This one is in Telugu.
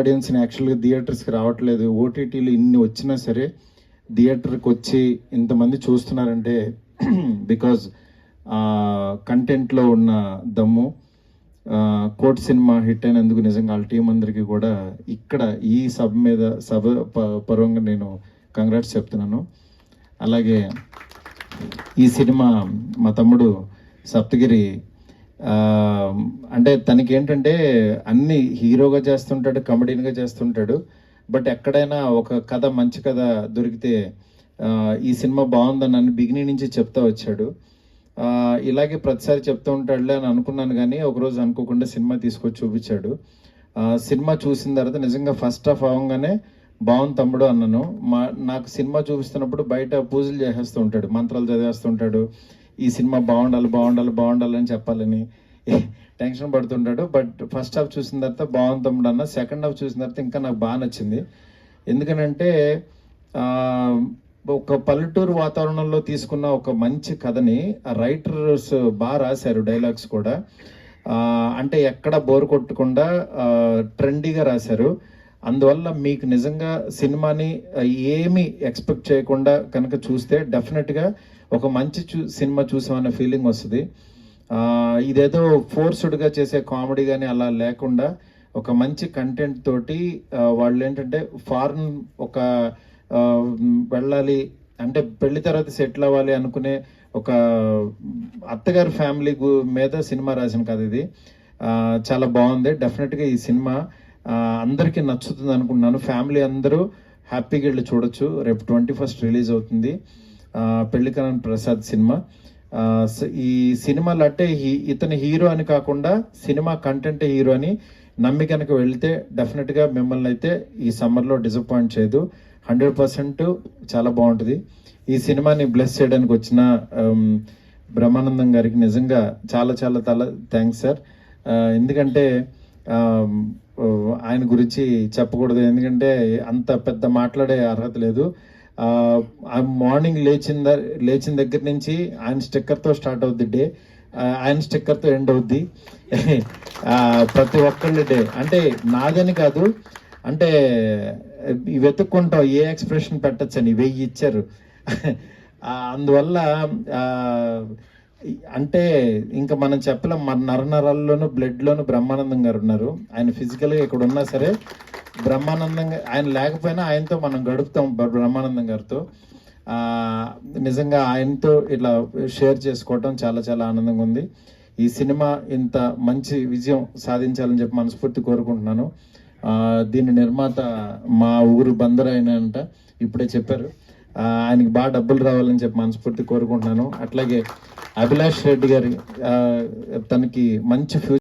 ఆడియన్స్ని యాక్చువల్గా థియేటర్స్కి రావట్లేదు. ఓటీటీలు ఇన్ని వచ్చినా సరే థియేటర్కి వచ్చి ఇంతమంది చూస్తున్నారంటే బికాజ్ కంటెంట్లో ఉన్న దమ్ము. కోర్ట్ సినిమా హిట్ అయినందుకు నిజంగా వాళ్ళ టీం అందరికీ కూడా ఇక్కడ ఈ సభ పరంగా నేను కంగ్రాట్స్ చెప్తున్నాను. అలాగే ఈ సినిమా మా తమ్ముడు సప్తగిరి అంటే తనకి ఏంటంటే అన్ని హీరోగా చేస్తుంటాడు, కమెడీన్గా చేస్తుంటాడు. బట్ ఎక్కడైనా ఒక కథ మంచి కథ దొరికితే ఈ సినిమా బాగుందని బిగినింగ్ నుంచి చెప్తా వచ్చాడు. ఇలాగే ప్రతిసారి చెప్తూ ఉంటాడులే అని అనుకున్నాను, కానీ ఒకరోజు అనుకోకుండా సినిమా తీసుకొచ్చి చూపించాడు. సినిమా చూసిన తర్వాత నిజంగా ఫస్ట్ హాఫ్ అవ్వగానే బాగుంది తమ్ముడు అన్నాను. నాకు సినిమా చూపిస్తున్నప్పుడు బయట పూజలు చేసేస్తూ ఉంటాడు, మంత్రాలు చదివేస్తుంటాడు, ఈ సినిమా బాగుండాలి అని చెప్పాలని టెన్షన్ పడుతుంటాడు. బట్ ఫస్ట్ హాఫ్ చూసిన తర్వాత బాగుంది తమ్ముడు అన్న. సెకండ్ హాఫ్ చూసిన తర్వాత ఇంకా నాకు బాగా నచ్చింది. ఎందుకనంటే ఒక పల్లెటూరు వాతావరణంలో తీసుకున్న ఒక మంచి కథని రైటర్స్ బాగా రాశారు, డైలాగ్స్ కూడా. అంటే ఎక్కడ బోర్ కొట్టకుండా ట్రెండీగా రాశారు. అందువల్ల మీకు నిజంగా సినిమాని ఏమి ఎక్స్పెక్ట్ చేయకుండా కనుక చూస్తే డెఫినెట్గా ఒక మంచి సినిమా చూసామన్న ఫీలింగ్ వస్తుంది. ఇదేదో ఫోర్స్డ్గా చేసే కామెడీ కానీ అలా లేకుండా ఒక మంచి కంటెంట్ తోటి వాళ్ళు ఏంటంటే ఫారెన్ ఒక వెళ్ళాలి అంటే పెళ్లి తర్వాత సెటిల్ అవ్వాలి అనుకునే ఒక అత్తగారి ఫ్యామిలీ మీద సినిమా రాసిన కథ ఇది. చాలా బాగుంది. డెఫినెట్గా ఈ సినిమా అందరికీ నచ్చుతుంది అనుకుంటున్నాను. ఫ్యామిలీ అందరూ హ్యాపీగా వెళ్ళి చూడొచ్చు. రేపు 21st రిలీజ్ అవుతుంది పెళ్లికరణ్ ప్రసాద్ సినిమా. ఈ సినిమాలు అంటే ఇతని హీరో అని కాకుండా సినిమా కంటెంట్ హీరో అని నమ్మి కనుక వెళ్తే డెఫినెట్గా మిమ్మల్ని అయితే ఈ సమ్మర్లో డిసప్పాయింట్ చేయదు. 100% చాలా బాగుంటుంది. ఈ సినిమాని బ్లెస్ చేయడానికి వచ్చిన బ్రహ్మానందం గారికి నిజంగా చాలా థ్యాంక్స్ సార్. ఎందుకంటే ఆయన గురించి చెప్పకూడదు, ఎందుకంటే అంత పెద్ద మాట్లాడే అర్హత లేదు. మార్నింగ్ లేచిన దగ్గర నుంచి ఆయన స్టిక్కర్తో స్టార్ట్ అవుద్ది డే, ఆయన స్టిక్కర్తో ఎండ్ అవుద్ది ప్రతి ఒక్కళ్ళ డే. అంటే నాదని కాదు, అంటే వెతుక్కుంటాం ఏ ఎక్స్ప్రెషన్ పెట్టచ్చని 1000 ఇచ్చారు. అందువల్ల అంటే ఇంకా మనం చెప్పలేం. మన నరనరాల్లోనూ బ్లడ్లోనూ బ్రహ్మానందం గారు ఉన్నారు. ఆయన ఫిజికల్గా ఇక్కడ ఉన్నా సరే బ్రహ్మానందంగా ఆయన లేకపోయినా ఆయనతో మనం గడుపుతాం బ్రహ్మానందం గారితో. నిజంగా ఆయనతో ఇట్లా షేర్ చేసుకోవటం చాలా ఆనందంగా ఉంది. ఈ సినిమా ఇంత మంచి విజయం సాధించాలని చెప్పి మనస్ఫూర్తి కోరుకుంటున్నాను. దీని నిర్మాత మా ఊరు బందర్ ఆయన అంట, ఇప్పుడే చెప్పారు. ఆయనకి బాగా డబ్బులు రావాలని చెప్పి మనస్ఫూర్తి కోరుకుంటున్నాను. అట్లాగే అభిలాష్ రెడ్డి గారి తనకి మంచి ఫ్యూచర్